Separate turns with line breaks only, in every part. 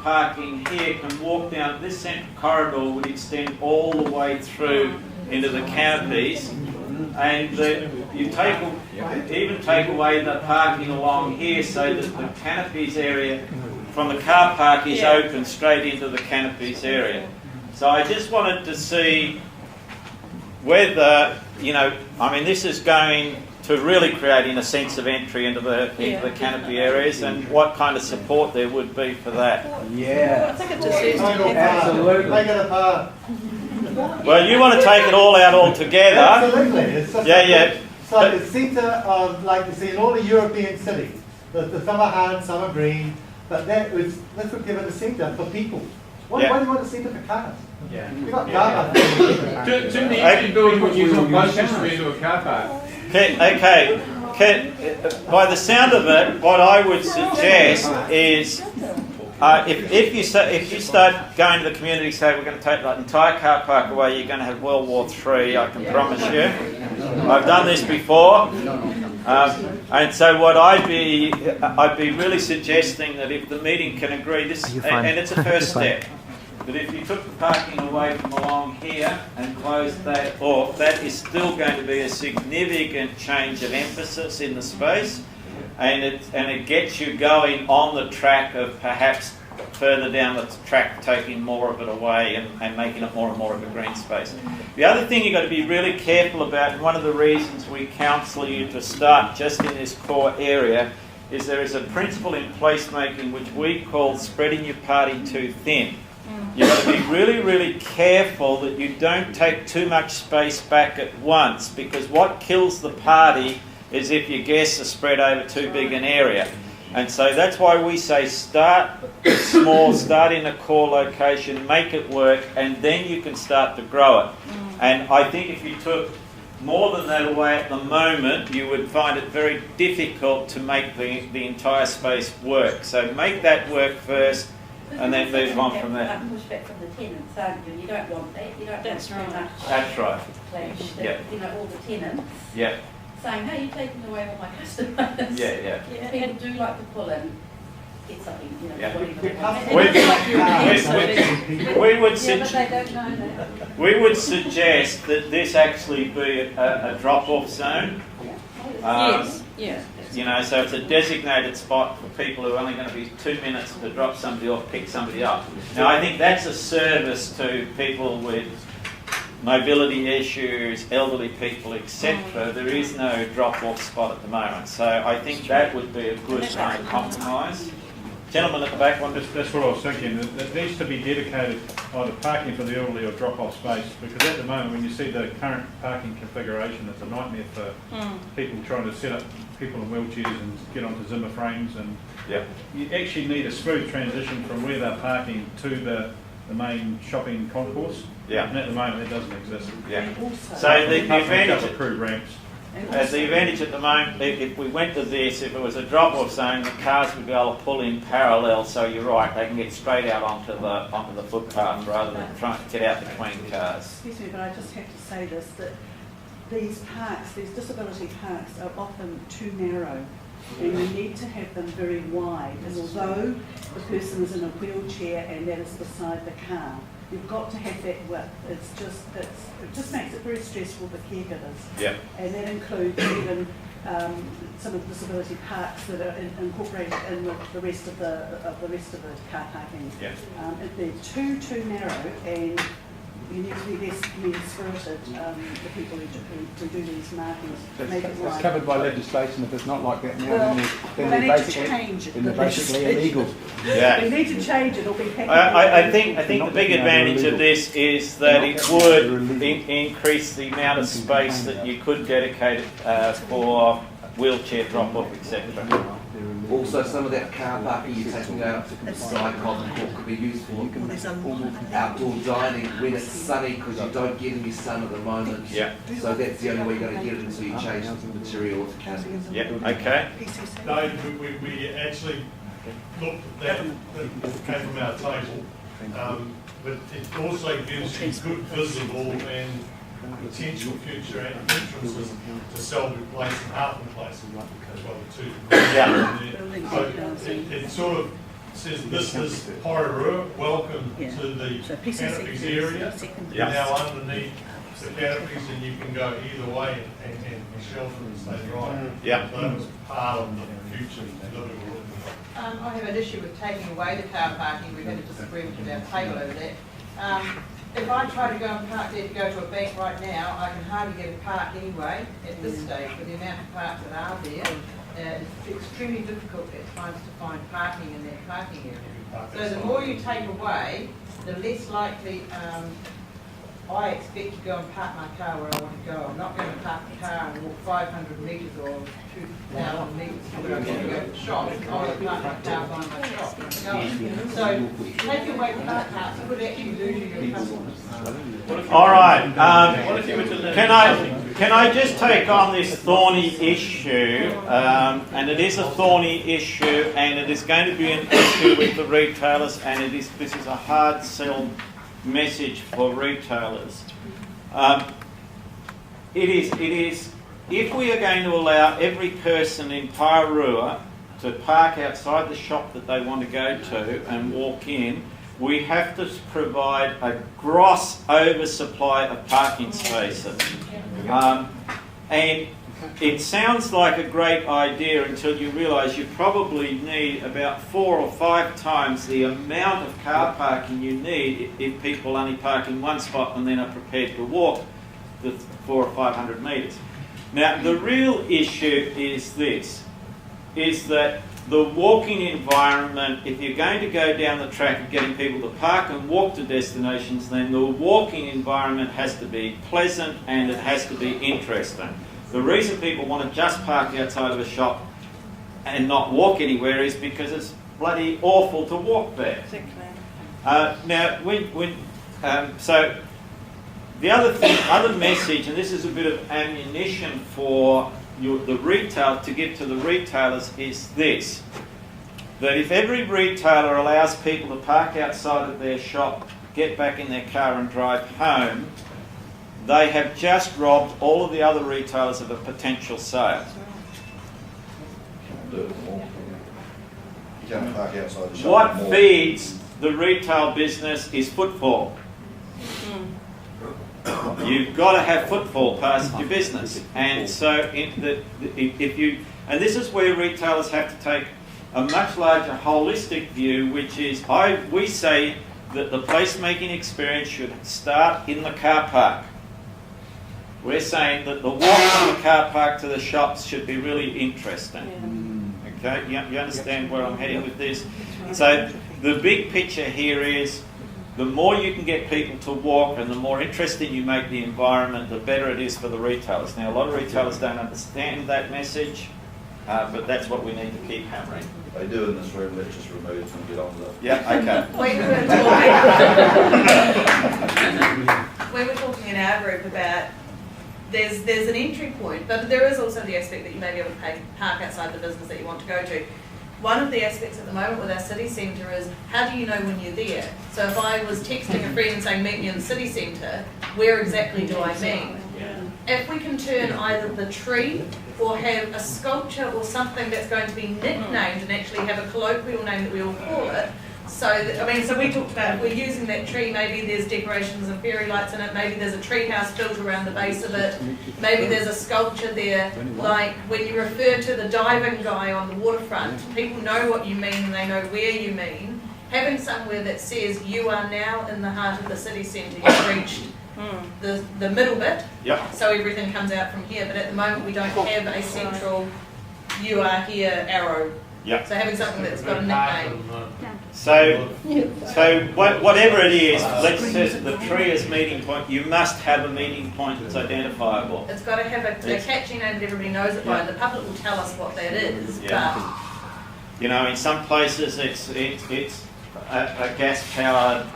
parking here can walk down this central corridor, would extend all the way through into the canopies, and you even take away the parking along here so that the canopies area from the car park is open straight into the canopies area. So I just wanted to see whether, I mean, this is going to really creating a sense of entry into the canopy areas, and what kind of support there would be for that.
Yeah.
I think it just says
Absolutely.
Make it apart.
Well, you want to take it all out altogether.
Absolutely. It's just
Yeah.
So the centre of, like you see in all the European cities, the some are hard, some are green, but this would give it a centre for people. Why do you want a centre for cars?
Yeah.
You've got car parks.
Too many empty buildings would use up most history into a car park.
Okay. By the sound of it, what I would suggest is, if you start going to the community, say we're going to take that entire car park away, you're going to have World War III. I can promise you. I've done this before, and so what I'd be really suggesting that if the meeting can agree this, and it's a first step. But if you took the parking away from along here and closed that off, that is still going to be a significant change of emphasis in the space, and it gets you going on the track of perhaps further down the track taking more of it away and making it more and more of a green space. The other thing you've got to be really careful about, and one of the reasons we counsel you to start just in this core area, is there is a principle in placemaking which we call spreading your party too thin. You've got to be really, really careful that you don't take too much space back at once, because what kills the party is if your guests are spread over too big an area. And so that's why we say start small, start in a core location, make it work, and then you can start to grow it. And I think if you took more than that away at the moment, you would find it very difficult to make the entire space work. So make that work first, and then move on from there.
Pushback from the tenants, aren't you? You don't want that. You don't want too much.
That's right.
Clash.
Yeah.
All the tenants
Yeah.
saying, "Hey, you're taking away all my customers."
Yeah.
People do like to pull in, get something,
Yeah.
whatever.
We would
Yeah, but they don't know that.
we would suggest that this actually be a drop-off zone.
Yes. Yeah.
So it's a designated spot for people who are only going to be 2 minutes to drop somebody off, pick somebody up. Now, I think that's a service to people with mobility issues, elderly people, etc. There is no drop-off spot at the moment. So I think that would be a good kind of compromise. Gentleman at the back, one.
That's what I was thinking. It needs to be dedicated either parking for the elderly or drop-off space, because at the moment when you see the current parking configuration, it's a nightmare for people trying to set up people in wheelchairs and get onto Zimmer frames, and you actually need a smooth transition from where they're parking to the main shopping concourse.
Yeah.
And at the moment it doesn't exist.
Yeah. So the advantage.
Approved ramps.
The advantage at the moment, if we went to this, if it was a drop-off zone, the cars would be able to pull in parallel. So you're right, they can get straight out onto the footpath rather than trying to get out between cars.
Excuse me, but I just have to say this, that these parks, these disability parks, are often too narrow, and you need to have them very wide. And although the person is in a wheelchair and that is beside the car, you've got to have that width. It just makes it very stressful for caregivers.
Yeah.
And that includes even some of the disability parks that are incorporated in with the rest of the car parking.
Yeah.
If they're too narrow, and you need to be less mean-spirited, the people who do these markings, to make it
It's
right.
covered by legislation. If it's not like that now,
Well,
then
they
they're
need to
basically,
change
then they're
the
basically
legislation.
illegal.
Yeah.
We need to change it or be happy.
I think the big advantage of this is that it would increase the amount of space that you could dedicate for wheelchair drop-off, etc.
Also, some of that car parking you're taking out to the side common court could be used for outdoor dining when it's sunny, because you don't get any sun at the moment.
Yeah.
So that's the only way you're going to get it until you change the material to canopy.
Yeah. Okay.
No, we actually looked at that came from our table, but it also gives you good visible and potential future entrances to Selby Place and Hartland Place as well too.
Yeah.
So it sort of says this is Porirua, welcome
Yeah.
to the
So PC
canopies
second is
area.
the second.
You're now underneath the canopies and you can go either way and shelter and stay dry.
Yeah.
So that was part of the future living room.
I have an issue with taking away the car parking. We've had a disagreement at our table over that. If I try to go and park there to go to a bank right now, I can hardly get a park anyway at this stage with the amount of parks that are there. It's extremely difficult at times to find parking in that parking area. So the more you take away, the less likely I expect to go and park my car where I want to go. I'm not going to park the car and walk 500 metres or 2,000 metres where I'm going to go to the shop. I want to park my car by my shop. So take away car parks could actually lose you your customers.
All right. Can I just take on this thorny issue? And it is a thorny issue, and it is going to be an issue with the retailers, and this is a hard sell message for retailers. It is if we are going to allow every person in Porirua to park outside the shop that they want to go to and walk in, we have to provide a gross oversupply of parking spaces. And it sounds like a great idea until you realise you probably need about 4 or 5 times the amount of car parking you need if people only park in one spot and then are prepared to walk the 400 or 500 metres. Now, the real issue is this, is that the walking environment, if you're going to go down the track of getting people to park and walk to destinations, then the walking environment has to be pleasant and it has to be interesting. The reason people want to just park outside of a shop and not walk anywhere is because it's bloody awful to walk there. Now, so the other message, and this is a bit of ammunition for the retail to give to the retailers, is this: that if every retailer allows people to park outside of their shop, get back in their car and drive home, they have just robbed all of the other retailers of a potential sale.
You can't park outside the shop.
What feeds the retail business is footfall. You've got to have footfall past your business, and so and this is where retailers have to take a much larger holistic view, which is we say that the placemaking experience should start in the car park. We're saying that the walk from the car park to the shops should be really interesting. Okay, you understand where I'm heading with this? So the big picture here is, the more you can get people to walk and the more interesting you make the environment, the better it is for the retailers. Now, a lot of retailers don't understand that message, but that's what we need to keep hammering.
They do in this room, let's just remove it and get on with it.
Yeah, okay.
We were talking in our group about there's an entry point, but there is also the aspect that you may be able to park outside the business that you want to go to. One of the aspects at the moment with our city centre is, how do you know when you're there? So if I was texting a friend saying meet me in the city centre, where exactly do I mean? If we can turn either the tree or have a sculpture or something that's going to be nicknamed and actually have a colloquial name that we all call it. So we talked about if we're using that tree, maybe there's decorations and fairy lights in it, maybe there's a tree house built around the base of it, maybe there's a sculpture there, like when you refer to the diving guy on the waterfront, people know what you mean and they know where you mean. Having somewhere that says you are now in the heart of the city centre, you've reached the middle bit, so everything comes out from here, but at the moment we don't have a central you are here arrow.
Yeah.
So having something that's got a nickname.
So whatever it is, let's say the tree is meeting point, you must have a meeting point that's identifiable.
It's got to have a catchy name that everybody knows it by. The public will tell us what that is, but...
You know, in some places it's a gas-powered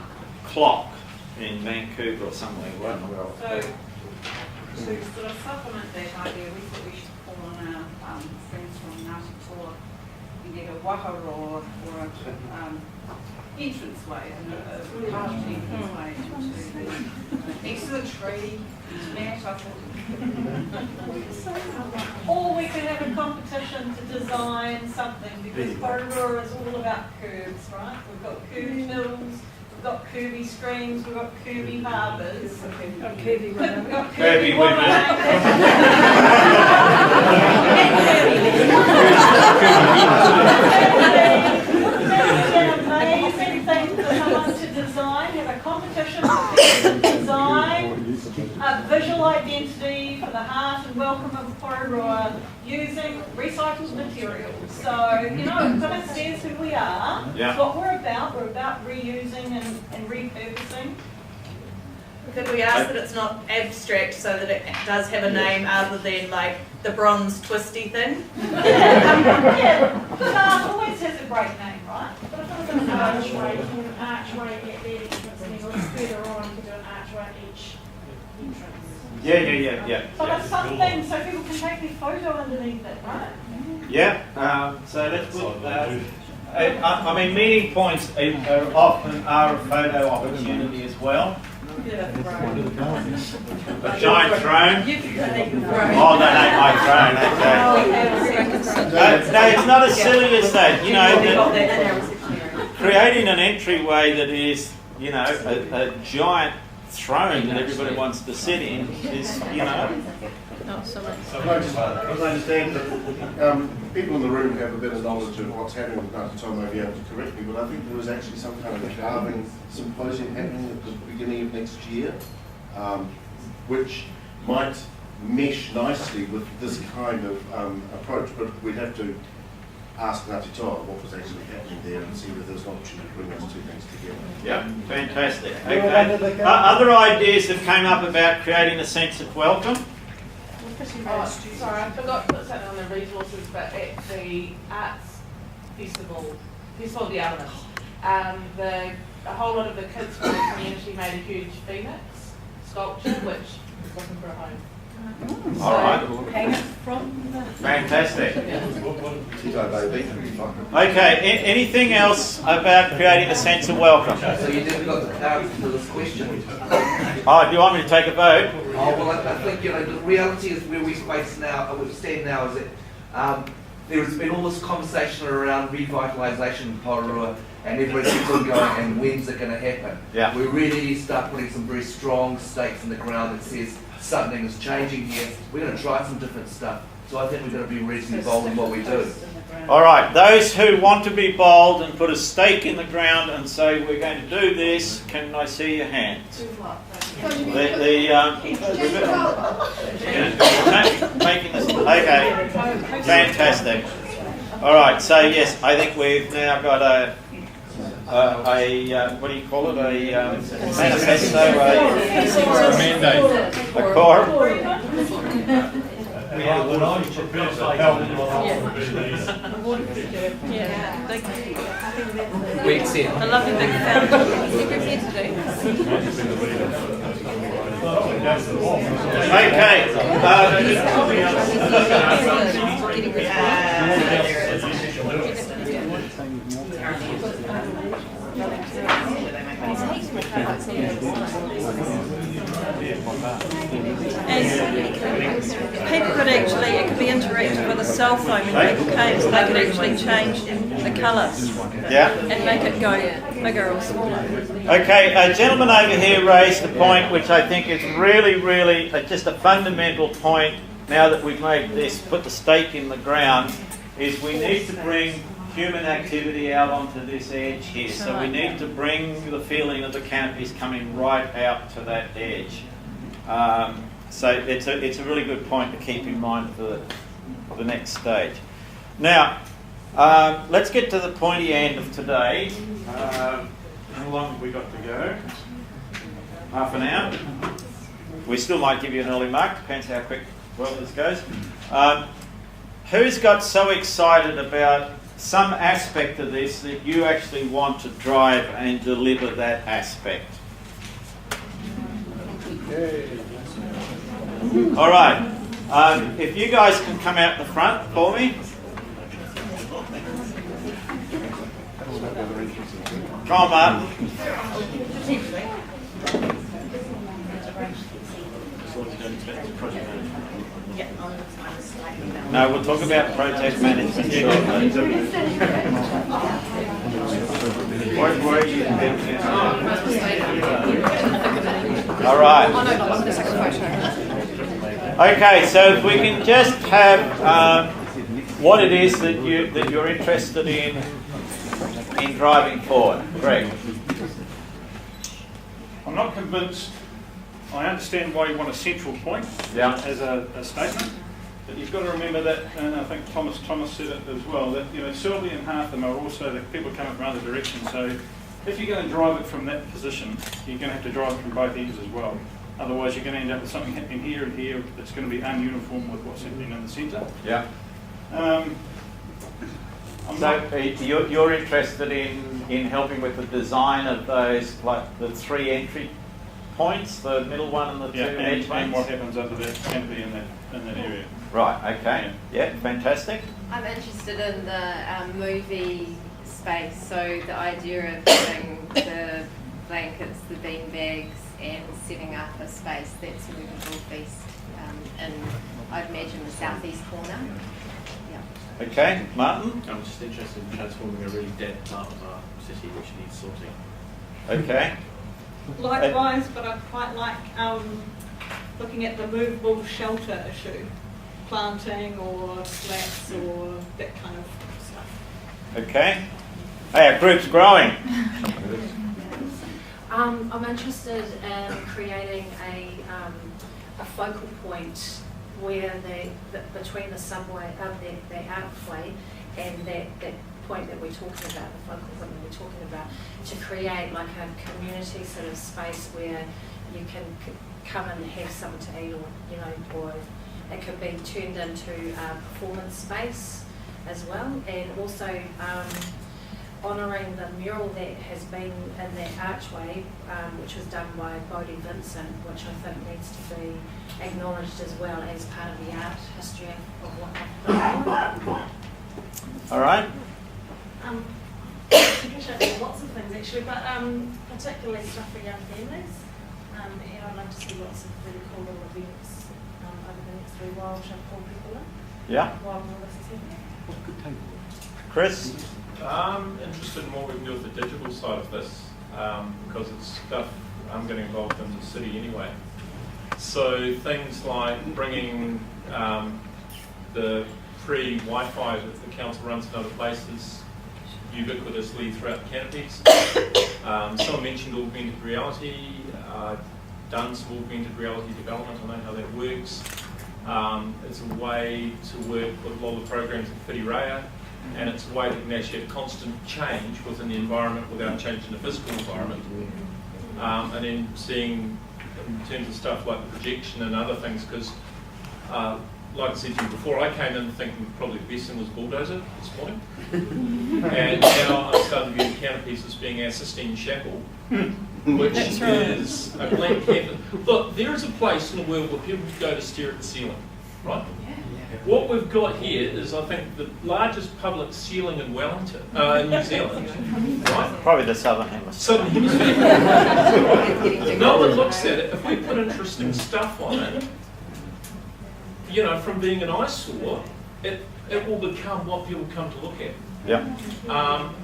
clock in Vancouver or somewhere.
So to sort of supplement that idea, we thought we should call on our friends from Ngāti Toa you get a waharo or entranceway, a large entranceway next to the tree, smash up.
Or we could have a competition to design something, because Porirua is all about curves, right? We've got curved hills, we've got curvy streams, we've got curvy harbours. We've got curvy women. We've got curvy an amazing thing for someone to design, have a competition to design a visual identity for the heart and welcome of Porirua using recycled materials. So, you know, it kind of says who we are.
Yeah.
It's what we're about. We're about reusing and repurposing. Could we ask that it's not abstract so that it does have a name other than like the bronze twisty thing? Yeah, but art always has a great name, right? But if it was an archway, you can have an archway at that entrance and then further on you can do an archway at each entrance.
Yeah.
But it's something so people can take their photo underneath it, right?
Yeah, so let's put that. I mean, meeting points often are a photo opportunity as well. A giant throne. Oh, that ain't my throne. No, it's not as silly as that. You know, creating an entryway that is, you know, a giant throne that everybody wants to sit in is, you know.
So because I understand that people in the room have a better knowledge of what's happening with Ngāti may be able to correct me, but I think there is actually some kind of a carving symposium happening at the beginning of next year, which might mesh nicely with this kind of approach, but we'd have to ask Ngāti Toa what was actually happening there and see whether there's an opportunity to bring those two things together.
Yeah, fantastic. Okay. Other ideas that came up about creating a sense of welcome?
Oh, sorry, I forgot to put something on the resources, but at the Arts Festival of the Elements, a whole lot of the kids from the community made a huge phoenix sculpture, which is looking for a home.
All right. Fantastic. Okay, anything else about creating a sense of welcome?
So you never got the answer to this question.
Oh, do you want me to take a vote?
Oh, well, I think, you know, the reality is where we stand now is that there's been all this conversation around revitalisation in Porirua, and everybody keeps on going, and when's it going to happen?
Yeah.
We really need to start putting some very strong stakes in the ground that says something is changing here. We're going to try some different stuff. So I think we're going to be reasonably bold in what we do.
All right, those who want to be bold and put a stake in the ground and say we're going to do this, can I see your hands? Making this, okay, fantastic. All right, so yes, I think we've now got a what do you call it? A manifesto, a mandate, a quorum.
We have the knowledge of prepared to help
We accept.
A lovely big people could actually, it could be interactive with a cell phone when people came, so they could actually change the colour and make it go bigger or smaller.
Okay, a gentleman over here raised a point which I think is really just a fundamental point now that we've made this, put the stake in the ground, is we need to bring human activity out onto this edge here. So we need to bring the feeling of the canopies coming right out to that edge. So it's a really good point to keep in mind for the next stage. Now, let's get to the pointy end of today. How long have we got to go? Half an hour. We still might give you an early mark, depends how quick this goes. Who's got so excited about some aspect of this that you actually want to drive and deliver that aspect? All right. If you guys can come out the front for me. Come on, Martin. No, we'll talk about project management shortly. All right. Okay, so if we can just have what it is that you're interested in driving forward, Greg.
I'm not convinced. I understand why you want a central point as a statement, but you've got to remember that, and I think Thomas said it as well, that Sylvie and Hartham are also that people coming from other directions. So if you're going to drive it from that position, you're going to have to drive it from both ends as well. Otherwise, you're going to end up with something happening here and here that's going to be ununiform with what's happening in the centre.
Yeah. You're interested in helping with the design of those, like the 3 entry points, the middle one and the 2 edge ones?
And what happens under that canopy in that area.
Right, okay. Yeah, fantastic.
I'm interested in the movie space, so the idea of having the blankets, the bean bags, and setting up a space that's a movable feast in, I'd imagine, the southeast corner. Yeah.
Okay, Martin?
I'm just interested in transforming a really dead part of our city which needs sorting.
Okay.
Likewise, but I quite like looking at the movable shelter issue, planting or slats or that kind of stuff.
Okay. Hey, our group's growing.
I'm interested in creating a focal point where between the subway, the archway, and that point that we're talking about, the focal point that we're talking about, to create like a community sort of space where you can come and have something to eat, or it could be turned into a performance space as well, and also honouring the mural that has been in that archway, which was done by Bodie Vincent, which I think needs to be acknowledged as well as part of the art history of what happened.
All right.
I can show you lots of things actually, but particularly stuff for young families. And I'd love to see lots of really cool little events over the next 3 while to pull people in.
Yeah.
While all this is happening.
Chris?
I'm interested in what we can do with the digital side of this, because it's stuff I'm getting involved in the city anyway. So things like bringing the free Wi-Fi that the council runs in other places ubiquitously throughout the canopies. Someone mentioned augmented reality. I've done some augmented reality development. I know how that works. It's a way to work with a lot of the programs at Porirua, and it's a way that can actually have constant change within the environment without changing the physical environment. And then seeing in terms of stuff like the projection and other things, because like I said to you before, I came in thinking probably the best thing was bulldozer this morning. And now I'm starting to view canopies as being our Sistine Chapel, which is a blank canvas. Look, there is a place in the world where people go to stare at the ceiling, right? What we've got here is, I think, the largest public ceiling in Wellington, New Zealand, right?
Probably the Southern Hemisphere.
Southern Hemisphere. No one looks at it. If we put interesting stuff on it, from being an eyesore, it will become what people come to look at.
Yeah.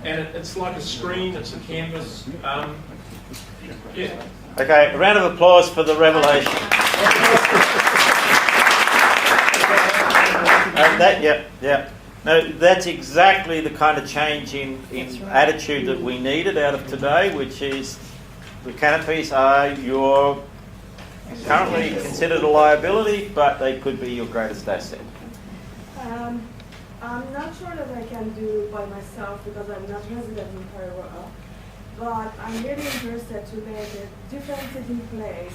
And it's like a screen, it's a canvas. Yeah.
Okay, a round of applause for the revelation. No, that's exactly the kind of change in attitude that we needed out of today, which is the canopies are currently considered a liability, but they could be your greatest asset.
I'm not sure that I can do by myself because I'm not resident in Porirua, but I'm really interested to make a different sitting place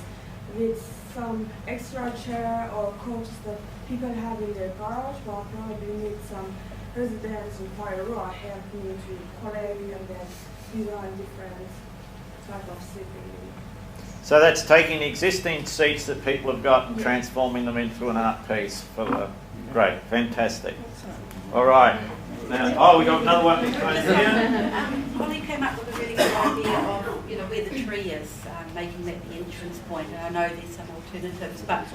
with some extra chair or coaches that people have in their garage, but probably need some residents in Porirua help me to collect and then design different type of sitting.
So that's taking existing seats that people have got and transforming them into an art piece for the great, fantastic. All right. Now, we got another one behind here.
Holly came up with a really use the idea of, you know, where the tree is, making that the entrance point. And I know there's some alternatives, but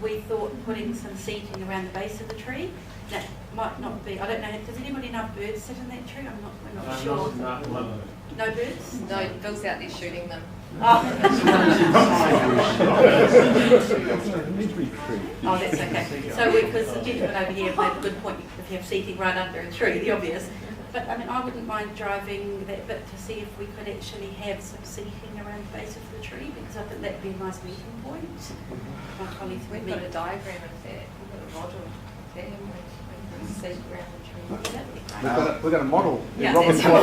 we thought putting some seating around the base of the tree. That might not be, I don't know, does anybody know if birds sit in that tree? We're not sure. No birds?
No, Bill's out there shooting them.
Oh, oh, that's okay. So because the gentleman over here made a good point, if you have seating right under a tree, the obvious. But I mean, I wouldn't mind driving that bit to see if we could actually have some seating around the base of the tree, because I think that'd be a nice meeting point. My colleagues would
We've got a diagram of that, we've got a model there, and we seat around the tree.
We've got a model.
Yeah,
Robin's
that's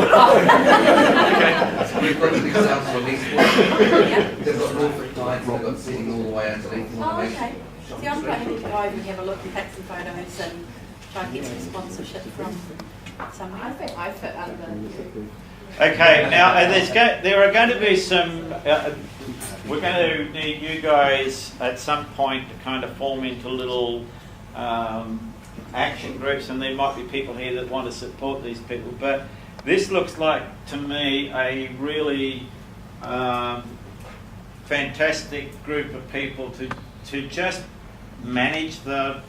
Okay, so we've got an example of these ones. They've got Norfolk lines, they've got seating all the way underneath.
Oh, okay. See, I'm quite happy to go over and have a look and take some photos and try and get some sponsorship from somewhere.
I think I fit under.
Okay, now there are going to be some. We're going to need you guys at some point to kind of form into little action groups, and there might be people here that want to support these people. But this looks like, to me, a really fantastic group of people to just manage the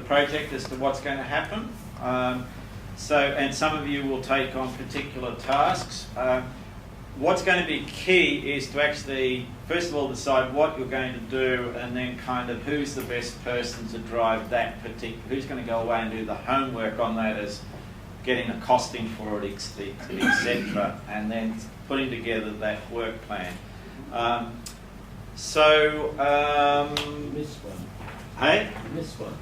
project as to what's going to happen. And some of you will take on particular tasks. What's going to be key is to actually, first of all, decide what you're going to do, and then kind of who's the best person to drive that particular, who's going to go away and do the homework on that, as getting a costing for it, etc., and then putting together that work plan.
Missed one.
Hey?
Missed one.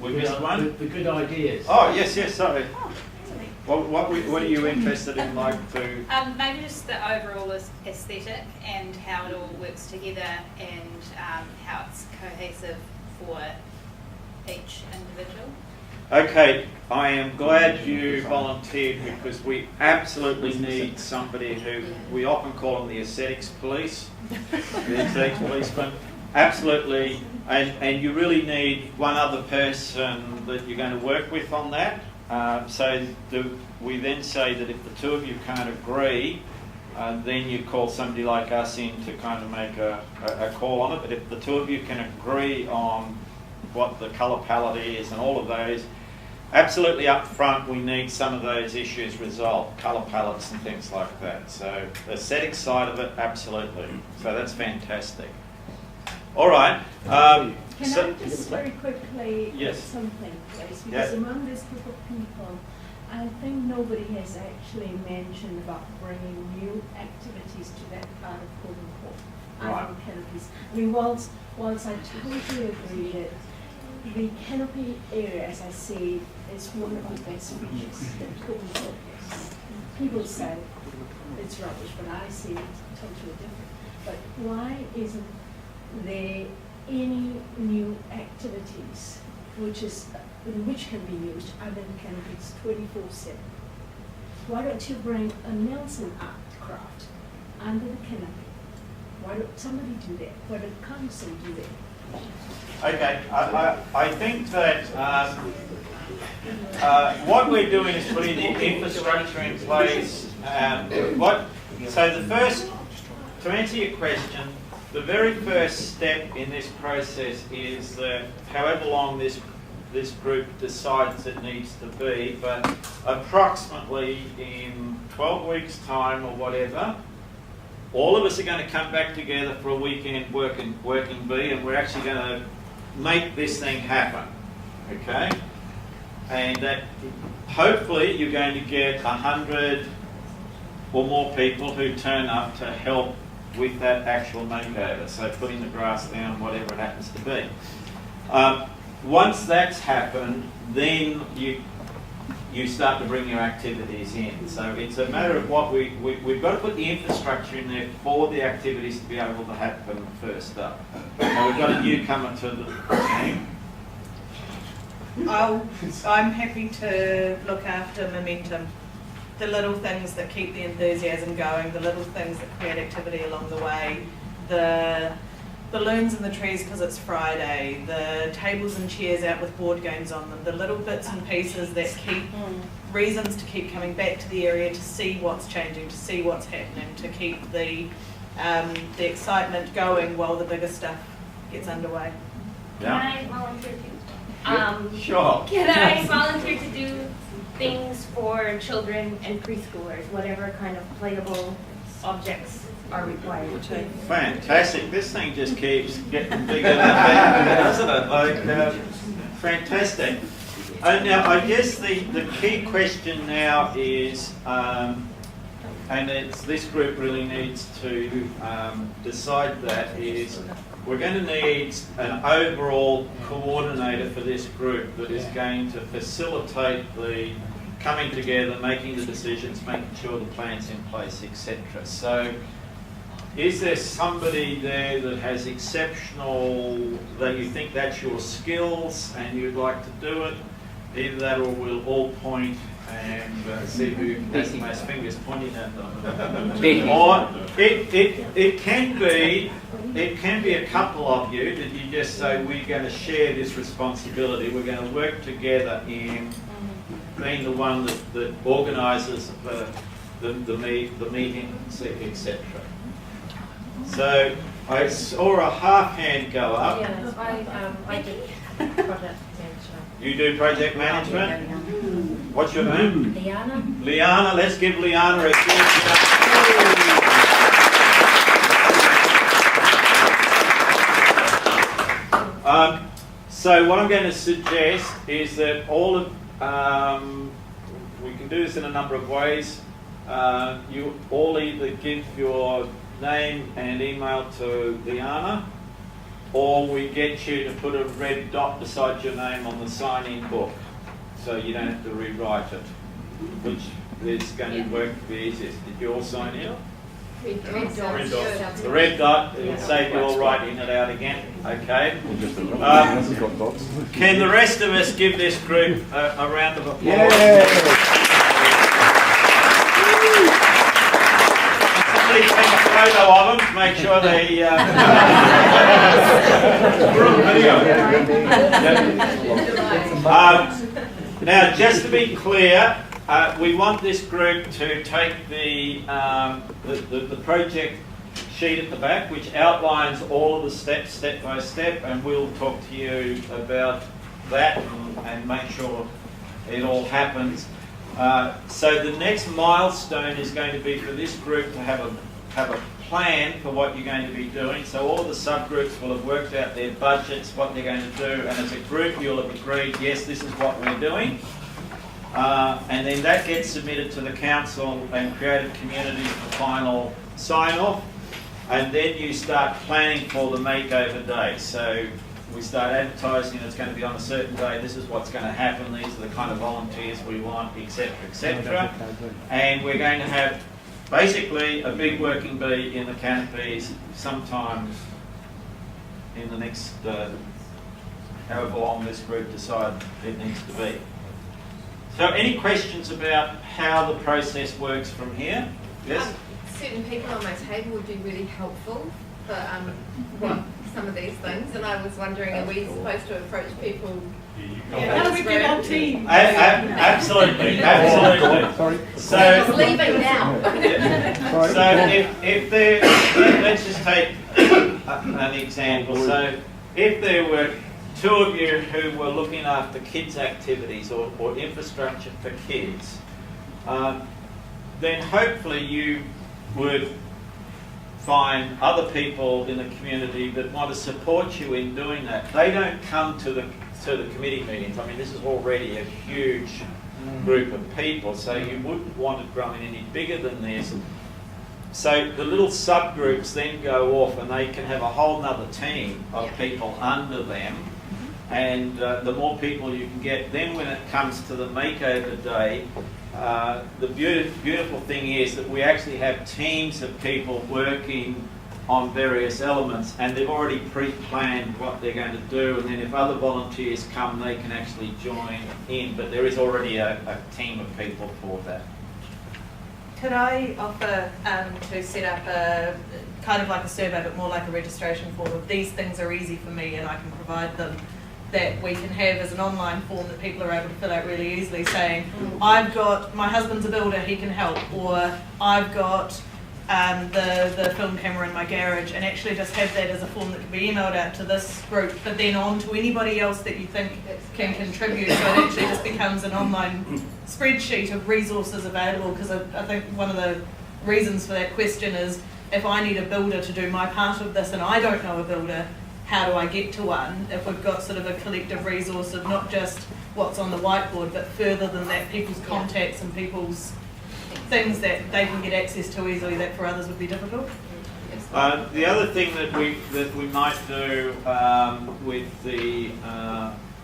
We missed one?
The good ideas.
Oh, yes, sorry. What are you interested in, like, to...
Maybe just the overall aesthetic and how it all works together, and how it's cohesive for each individual. Okay, I am glad you volunteered, because we absolutely need somebody who, we often call them the aesthetics police, the aesthetics policeman. Absolutely, and you really need one other person that you're going to work with on that. We then say that if the two of you can't agree, then you call somebody like us in to kind of make a call on it. But if the two of you can agree on what the colour palette is and all of those, absolutely up front we need some of those issues resolved, colour palettes and things like that. So the aesthetic side of it, absolutely. So that's fantastic. All right.
Can I just very quickly add something, please? Because among this group of people, I think nobody has actually mentioned about bringing new activities to that part of quote-unquote canopies. I mean, whilst I totally agree that the canopy area, as I say, is one of the best features that quote-unquote has. People say it's rubbish, but I see it totally different. But why isn't there any new activities which can be used other than canopies 24/7? Why don't you bring a Nelson art craft under the canopy? Why don't somebody do that? Why don't council do that?
Okay, I think that what we're doing is putting the infrastructure in place. So the first, to answer your question, the very first step in this process is that however long this group decides it needs to be, but approximately in 12 weeks' time or whatever, all of us are going to come back together for a weekend working bee, and we're actually going to make this thing happen, okay? And that hopefully you're going to get 100 or more people who turn up to help with that actual makeover, so putting the grass down, whatever it happens to be. Once that's happened, then you start to bring your activities in. So it's a matter of what we've got to put the infrastructure in there for the activities to be able to happen first up. Now we've got a newcomer to the team.
I'm happy to look after momentum. The little things that keep the enthusiasm going, the little things that create activity along the way, the balloons in the trees because it's Friday, the tables and chairs out with board games on them, the little bits and pieces that keep reasons to keep coming back to the area to see what's changing, to see what's happening, to keep the excitement going while the bigger stuff gets underway.
Can I volunteer to?
Sure.
Can I volunteer to do things for children and preschoolers, whatever kind of playable objects are required?
Fantastic. This thing just keeps getting bigger and bigger, doesn't it? Like, fantastic. Now, I guess the key question now is, and this group really needs to decide that, is we're going to need an overall coordinator for this group that is going to facilitate the coming together, making the decisions, making sure the plan's in place, etc. So, is there somebody there that has exceptional, that you think that's your skills and you'd like to do it? Either that, or we'll all point and see who has the most fingers pointing at them. Or it can be a couple of you that you just say, we're going to share this responsibility. We're going to work together in being the one that organises the meeting, etc. So I saw a half hand go up.
Yeah, I did project management.
You do project management? What's your name?
Liana.
Liana, let's give Liana a huge So what I'm going to suggest is that all of, we can do this in a number of ways. You all either give your name and email to Liana, or we get you to put a red dot beside your name on the sign-in book, so you don't have to rewrite it, which is going to work the easiest. Did you all sign in?
Red dot.
The red dot, it will save you all writing it out again. Okay. Can the rest of us give this group a round of applause? Yeah. Somebody take a photo of them to make sure they. We're on video. Now, just to be clear, we want this group to take the project sheet at the back, which outlines all of the steps, step by step, and we'll talk to you about that and make sure it all happens. So the next milestone is going to be for this group to have a plan for what you're going to be doing. So all of the subgroups will have worked out their budgets, what they're going to do, and as a group you'll have agreed, yes, this is what we're doing. And then that gets submitted to the council and creative communities for final sign-off. And then you start planning for the makeover day. So we start advertising, it's going to be on a certain day, this is what's going to happen, these are the kind of volunteers we want, etc., etc. And we're going to have basically a big working bee in the canopies sometime in the next, however long this group decide it needs to be. So any questions about how the process works from here? Yes?
Certain people on my table would be really helpful for some of these things, and I was wondering, are we supposed to approach people?
How do we get our team?
Absolutely, absolutely. So
I'm leaving now.
So if there, let's just take an example. So if there were two of you who were looking after kids' activities or infrastructure for kids, then hopefully you would find other people in the community that want to support you in doing that. They don't come to the committee meetings. I mean, this is already a huge group of people, so you wouldn't want it growing any bigger than this. So the little subgroups then go off and they can have a whole nother team of people under them. And the more people you can get, then when it comes to the makeover day, the beautiful thing is that we actually have teams of people working on various elements, and they've already pre-planned what they're going to do, and then if other volunteers come, they can actually join in, but there is already a team of people for that.
Could I offer to set up a kind of like a survey, but more like a registration form of these things are easy for me and I can provide them, that we can have as an online form that people are able to fill out really easily, saying, I've got, my husband's a builder, he can help, or I've got the film camera in my garage, and actually just have that as a form that can be emailed out to this group, but then on to anybody else that you think can contribute, so it actually just becomes an online spreadsheet of resources available, because I think one of the reasons for that question is, if I need a builder to do my part of this and I don't know a builder, how do I get to one? If we've got sort of a collective resource of not just what's on the whiteboard, but further than that, people's contacts and people's things that they can get access to easily that for others would be difficult.
The other thing that we might do with the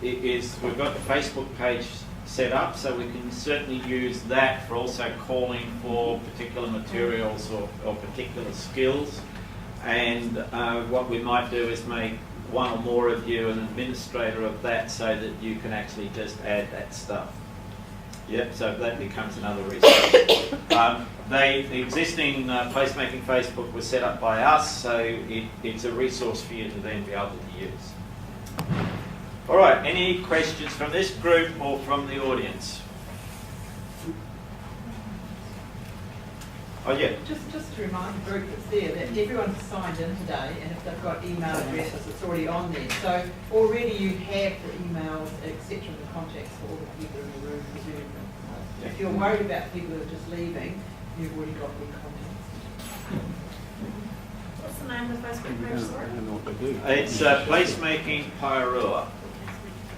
is we've got the Facebook page set up, so we can certainly use that for also calling for particular materials or particular skills. And what we might do is make one or more of you an administrator of that, so that you can actually just add that stuff. Yep, so that becomes another resource. The existing Placemaking Facebook was set up by us, so it's a resource for you to then be able to use. All right, any questions from this group or from the audience? Oh yeah.
Just to remind the group that's there that everyone's signed in today, and if they've got email addresses, it's already on there. So already you have the emails, etc., the contacts for all the people in the room reserved. If you're worried about people who are just leaving, you've already got their contacts.
What's the name of the Facebook page, sorry?
I don't know what they do.
It's Placemaking Porirua.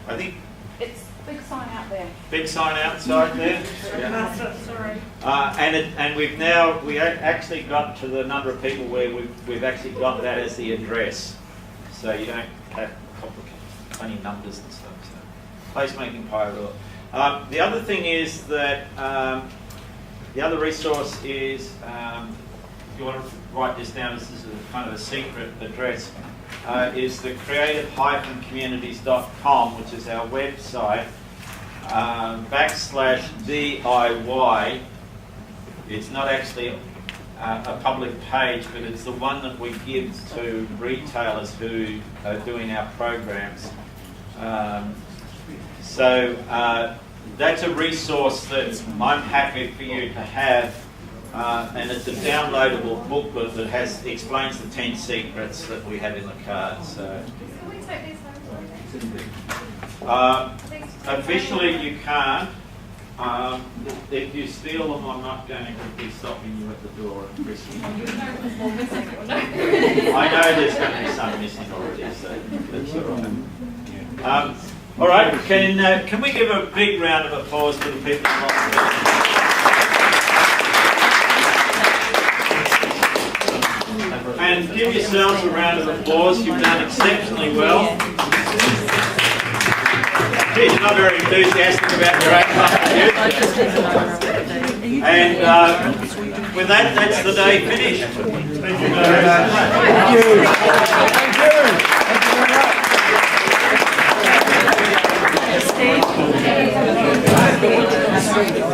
I think.
It's big sign out there.
Big sign outside there.
Yeah. Sorry.
And we actually got to the number of people where we've actually got that as the address, so you don't have funny numbers and stuff. So Placemaking Porirua. The other thing is that the other resource is, if you want to write this down, this is a kind of a secret address, is the creative-communities.com, which is our website, /DIY. It's not actually a public page, but it's the one that we give to retailers who are doing our programs. So that's a resource that I'm happy for you to have, and it's a downloadable booklet that explains the 10 secrets that we have in the card. So
Can we take these home?
officially you can't. If you steal them, I'm not going to be stopping you at the door and frisking you. I know there's going to be some missing already, so that's all right. All right, can we give a big round of applause to the people in the and give yourselves a round of applause. You've done exceptionally well. Geez, you're not very enthusiastic about your own contribution. And with that, that's the day finished. Thank you very much.
Thank you.